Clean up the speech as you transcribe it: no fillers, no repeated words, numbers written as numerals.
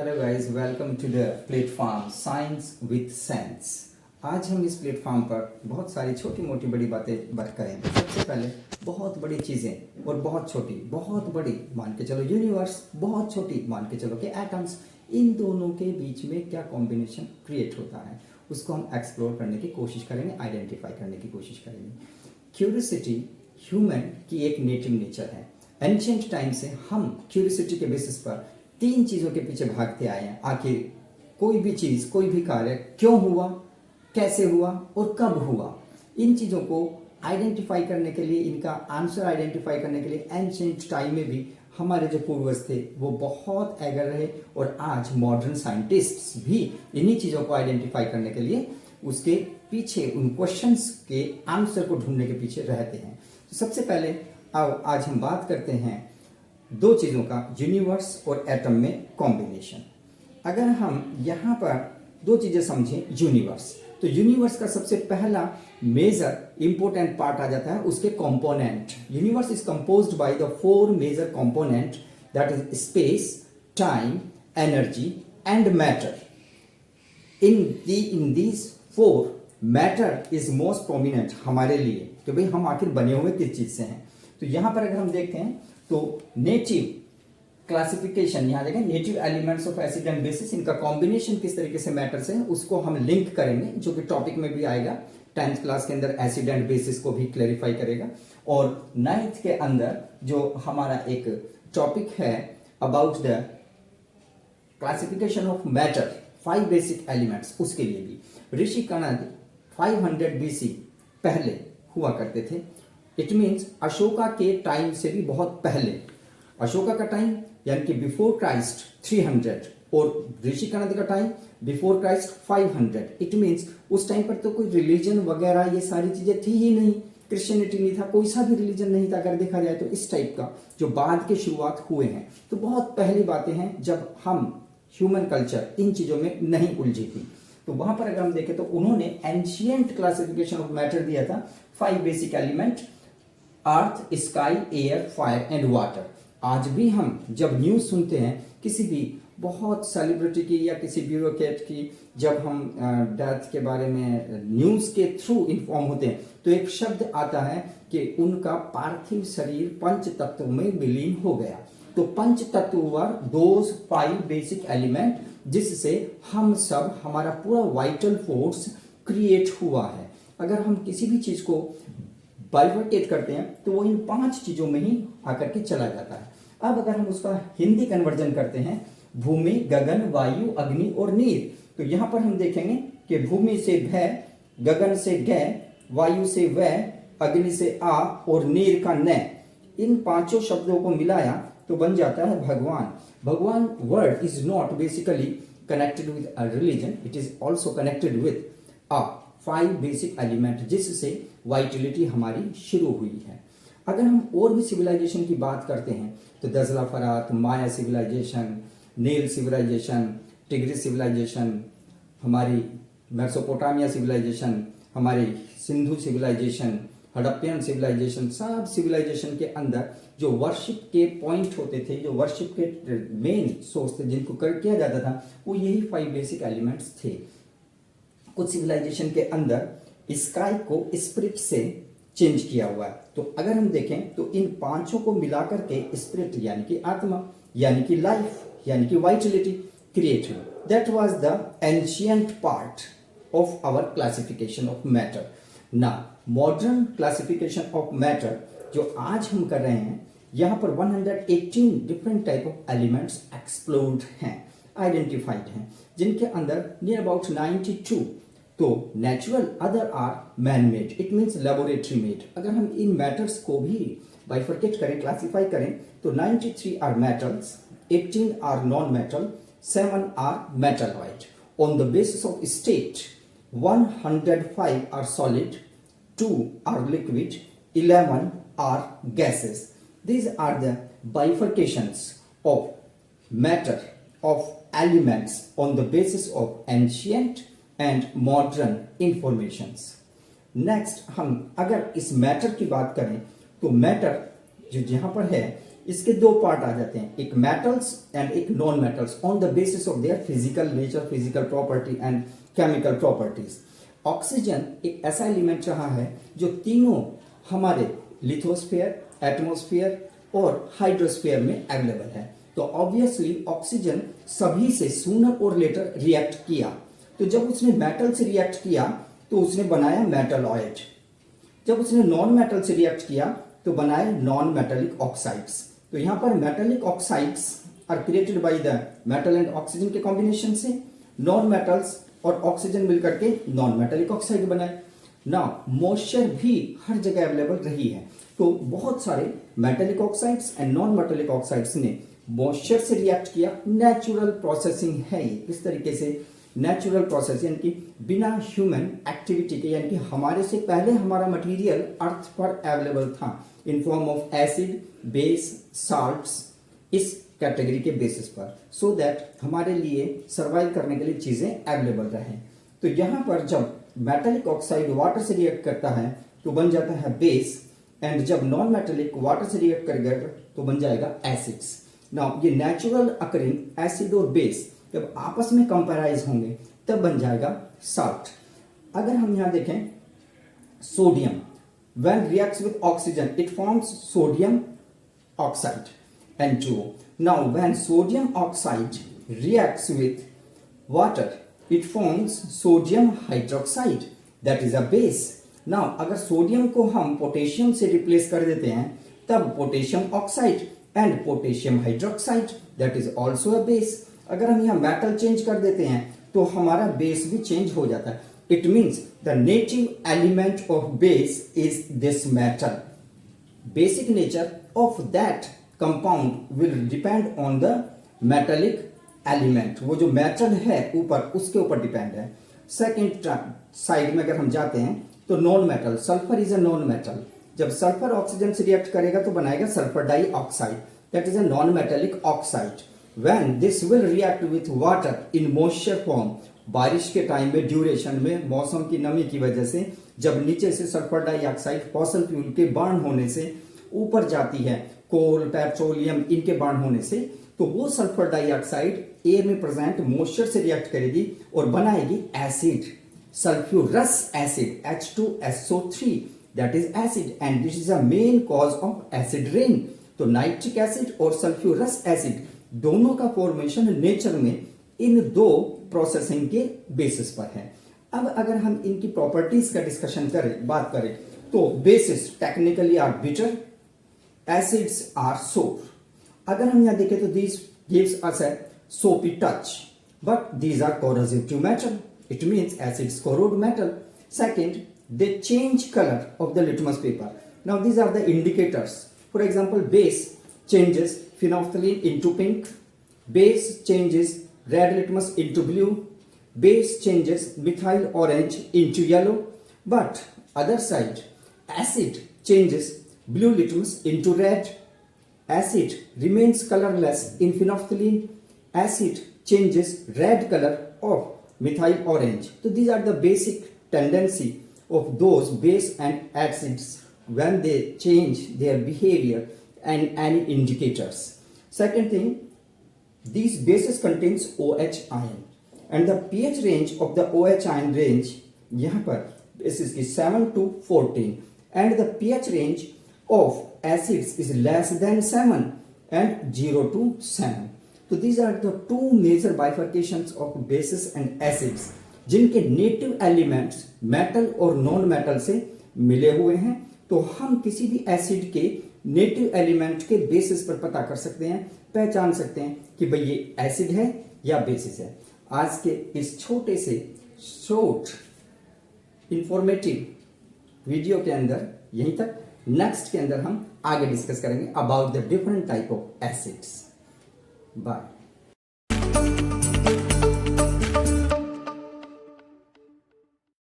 Hello guys, welcome to the platform science with sense. आज हम इस प्लेटफॉर्म पर बहुत सारी छोटी मोटी बड़ी बातें बात करेंगे। सबसे पहले बहुत बड़ी चीज़ें और बहुत छोटी, बहुत बड़ी मान के चलो यूनिवर्स, बहुत छोटी मान के चलो कि एटम्स, इन दोनों के बीच में क्या कॉम्बिनेशन क्रिएट होता है उसको हम एक्सप्लोर करने की कोशिश करेंगे, आइडेंटिफाई करने की कोशिश करेंगे। क्यूरियोसिटी ह्यूमन की एक नेटिव नेचर है। एंशिएंट टाइम से हम क्यूरियोसिटी के बेसिस पर तीन चीज़ों के पीछे भागते आए हैं। आखिर कोई भी चीज़, कोई भी कार्य क्यों हुआ, कैसे हुआ और कब हुआ, इन चीज़ों को आइडेंटिफाई करने के लिए, इनका आंसर आइडेंटिफाई करने के लिए एंशिएंट टाइम में भी हमारे जो पूर्वज थे वो बहुत एगर रहे। और आज मॉडर्न साइंटिस्ट्स भी इन्हीं चीज़ों को आइडेंटिफाई करने के लिए उसके पीछे, उन क्वेश्चंस के आंसर को ढूंढने के पीछे रहते हैं। तो सबसे पहले आओ आज हम बात करते हैं दो चीज़ों का, यूनिवर्स और एटम में कॉम्बिनेशन। अगर हम यहाँ पर दो चीज़ें समझें, यूनिवर्स, तो यूनिवर्स का सबसे पहला मेजर इंपॉर्टेंट पार्ट आ जाता है उसके component. Universe is composed by the four major component, that is space, time, energy and matter. In these four matter is most prominent हमारे लिए कि भाई हम आखिर बने हुए किस चीज़ से हैं। तो यहाँ पर अगर हम देखते हैं तो नेटिव क्लासिफिकेशन, यहाँ देखें native elements of acid and bases, इनका कॉम्बिनेशन किस तरीके से मैटर से है उसको हम लिंक करेंगे, जो कि टॉपिक में भी आएगा। 10th क्लास के अंदर एसिड एंड बेसिस को भी क्लैरिफाई करेगा। और 9th के अंदर जो हमारा एक टॉपिक है about the classification of matter, 5 basic elements, उसके लिए भी ऋषि कणद 500 BC पहले हुआ करते थे। इट मीन्स अशोका के टाइम से भी बहुत पहले, अशोका का टाइम यानी कि बिफोर क्राइस्ट 300 और ऋषि कणद का time before Christ 500। It means उस टाइम पर तो कोई रिलीजन वगैरह ये सारी चीजें थी ही नहीं, क्रिश्चियनिटी नहीं था, कोई सा भी रिलीजन नहीं था अगर देखा जाए तो। इस टाइप का जो बाद के शुरुआत हुए हैं, तो बहुत पहली बातें हैं जब हम ह्यूमन कल्चर इन चीजों में नहीं उलझी थी। तो वहां पर अगर हम देखें तो उन्होंने एंशिएंट क्लासिफिकेशन ऑफ मैटर दिया था, 5 basic element, earth, sky, air, fire and water. आज भी हम जब न्यूज सुनते हैं किसी भी बहुत सेलिब्रिटी की या किसी ब्यूरोक्रेट की, जब हम डेथ के बारे में न्यूज के थ्रू इन्फॉर्म होते हैं तो एक शब्द आता है कि उनका पार्थिव शरीर पंच तत्व में विलीन हो गया। तो पंच तत्व वर दोज 5 बेसिक एलिमेंट जिससे हम सब, हमारा पूरा वाइटल फोर्स क्रिएट हुआ है। अगर हम किसी भी चीज को बाइफरकेट करते हैं तो वो इन 5 चीजों में ही आकर के चला जाता है। अब अगर हम उसका हिंदी कन्वर्जन करते हैं, भूमि, गगन, वायु, अग्नि और नीर, तो यहां पर हम देखेंगे कि भूमि से भय, गगन से गय, वायु से वय, अग्नि से आ और नीर का न, इन 5 शब्दों को मिलाया तो बन जाता है भगवान। भगवान word is not basically connected with a religion, it is also connected with a 5 basic element जिससे वाइटलिटी हमारी शुरू हुई है। अगर हम और भी सिविलाइजेशन की बात करते हैं तो दजला फरात, माया सिविलाइजेशन, नील सिविलाइजेशन, टिग्रिस सिविलाइजेशन, हमारी मेसोपोटामिया सिविलाइजेशन, हमारी सिंधु सिविलाइजेशन, हड़प्पियन सिविलाइजेशन, सब सिविलाइजेशन के अंदर जो वर्शिप के पॉइंट होते थे, जो वर्शिप के मेन सोर्स थे जिनको कर किया जाता था, वो यही 5 बेसिक एलिमेंट्स थे। कुछ सिविलाइजेशन के अंदर स्काई को स्पिरिट से चेंज किया हुआ है। तो अगर हम देखें तो इन 5 को मिलाकर के स्पिरिट यानी कि आत्मा, यानी कि लाइफ, यानी कि वाइटलिटी क्रिएट हुई। That was the ancient part of our classification of matter. ना मॉडर्न क्लासिफिकेशन ऑफ मैटर जो आज हम कर रहे हैं, यहाँ पर 118 different type of elements explored हैं, आइडेंटिफाइड हैं, जिनके अंदर नियर अबाउट 92 तो natural, other are man made, it means laboratory made. अगर हम इन मैटर्स को भी बाइफरकेट करें, क्लासिफाई करें तो 93 are metals, 18 are non metal, 7 are metalloid. On the basis of state 105 are solid, 2 are liquid, 11 are gases. These are the bifurcations of matter, of elements on the basis of ancient and modern informations. Next हम अगर इस matter की बात करें तो matter जो यहाँ पर है इसके दो पार्ट आ जाते हैं, एक मेटल्स एंड एक non metals on the basis of their physical nature, physical property and chemical properties. Oxygen एक ऐसा एलिमेंट रहा है जो तीनों हमारे लिथोस्फीयर, एटमॉस्फेयर और हाइड्रोस्फीयर में अवेलेबल है। तो ऑब्वियसली ऑक्सीजन सभी से सूनर और लेटर रिएक्ट किया। तो जब उसने मेटल से रिएक्ट किया तो उसने बनाया मेटलॉइड, जब उसने नॉन मेटल से रिएक्ट किया तो बनाए नॉन मेटेलिक ऑक्साइड्स। तो यहां पर metallic oxides are created by the metal and oxygen के कॉम्बिनेशन से, नॉन मेटल्स और ऑक्सीजन मिलकर के नॉन मेटेलिक ऑक्साइड बनाए। ना मॉइस्चर भी हर जगह अवेलेबल रही है, तो बहुत सारे metallic oxides and non metallic oxides ने मॉइस्चर से रिएक्ट किया। नेचुरल प्रोसेसिंग है ये, इस तरीके से नेचुरल प्रोसेस यानी कि बिना ह्यूमन एक्टिविटी के, यानी कि हमारे से पहले हमारा मटेरियल अर्थ पर अवेलेबल था in form of acid, base, salts, इस कैटेगरी के बेसिस पर, सो दैट हमारे लिए सर्वाइव करने के लिए चीजें अवेलेबल रहे। तो यहां पर जब मेटेलिक ऑक्साइड वाटर से रिएक्ट करता है तो बन जाता है बेस, एंड जब नॉन मेटेलिक वाटर से रिएक्ट करेगा तो बन जाएगा एसिड्स। नाउ ये नेचुरल अकरिंग एसिड और बेस जब आपस में कंपेराइज होंगे तब बन जाएगा साल्ट। अगर हम यहां देखें sodium, when reacts with oxygen it forms sodium oxide N2O. Now when sodium oxide reacts with water it forms sodium hydroxide, that is a base. Now अगर सोडियम को हम पोटेशियम से रिप्लेस कर देते हैं तब potassium oxide and potassium hydroxide, that is also a base. अगर हम यहाँ मेटल चेंज कर देते हैं तो हमारा बेस भी चेंज हो जाता है। It means the native element of base is this metal. Basic nature of that compound will depend on the metallic element. वो जो मेटल है ऊपर, उसके ऊपर डिपेंड है। सेकेंड साइड में अगर हम जाते हैं तो non metal, sulphur is a non metal. जब सल्फर ऑक्सीजन से रिएक्ट करेगा तो बनाएगा sulphur dioxide, that is a non metallic oxide. When this will react with water in moisture form, बारिश के टाइम में, ड्यूरेशन में, मौसम की नमी की वजह से जब नीचे से सल्फर डाइऑक्साइड फॉसल फ्यूल के बर्न होने से ऊपर जाती है, कोल, पेट्रोलियम, इनके बर्न होने से, तो वो सल्फर डाइऑक्साइड एयर में प्रेजेंट मॉइस्चर से रिएक्ट करेगी और बनाएगी acid, sulphurous acid H2SO3, that is acid, and this is a main cause of acid rain. तो नाइट्रिक एसिड और सल्फ्यूरस एसिड दोनों का फॉर्मेशन नेचर में इन दो प्रोसेसिंग के बेसिस पर है। अब अगर हम इनकी प्रॉपर्टीज का डिस्कशन करें, बात करें, तो bases technically are bitter, acids are sour. अगर हम यहां देखें तो this gives us a soapy touch, but these are corrosive to metal. It means acids corrode metal. Second, they change color of the litmus paper. Now these are the indicators. For example, base changes phenolphthalein into pink, base changes red litmus into blue, base changes methyl orange into yellow, but other side acid changes blue litmus into red, acid remains colorless in phenolphthalein, acid changes red color of methyl orange. So these are the basic tendency of those base and acids when they change their behavior and any indicators. Second thing, these bases contains OH ion and the pH range of the OH ion range यहाँ पर basis is 7 to 14 and the pH range of acids is less than 7 and 0 to 7. So these are the two major bifurcations of bases and acids जिनके native elements metal और non metal से मिले हुए हैं। तो हम किसी भी एसिड के नेटिव एलिमेंट के बेसिस पर पता कर सकते हैं, पहचान सकते हैं कि भाई ये एसिड है या बेसिस है। आज के इस छोटे से शॉर्ट इंफॉर्मेटिव वीडियो के अंदर यहीं तक। नेक्स्ट के अंदर हम आगे डिस्कस करेंगे about the different type of acids. Bye.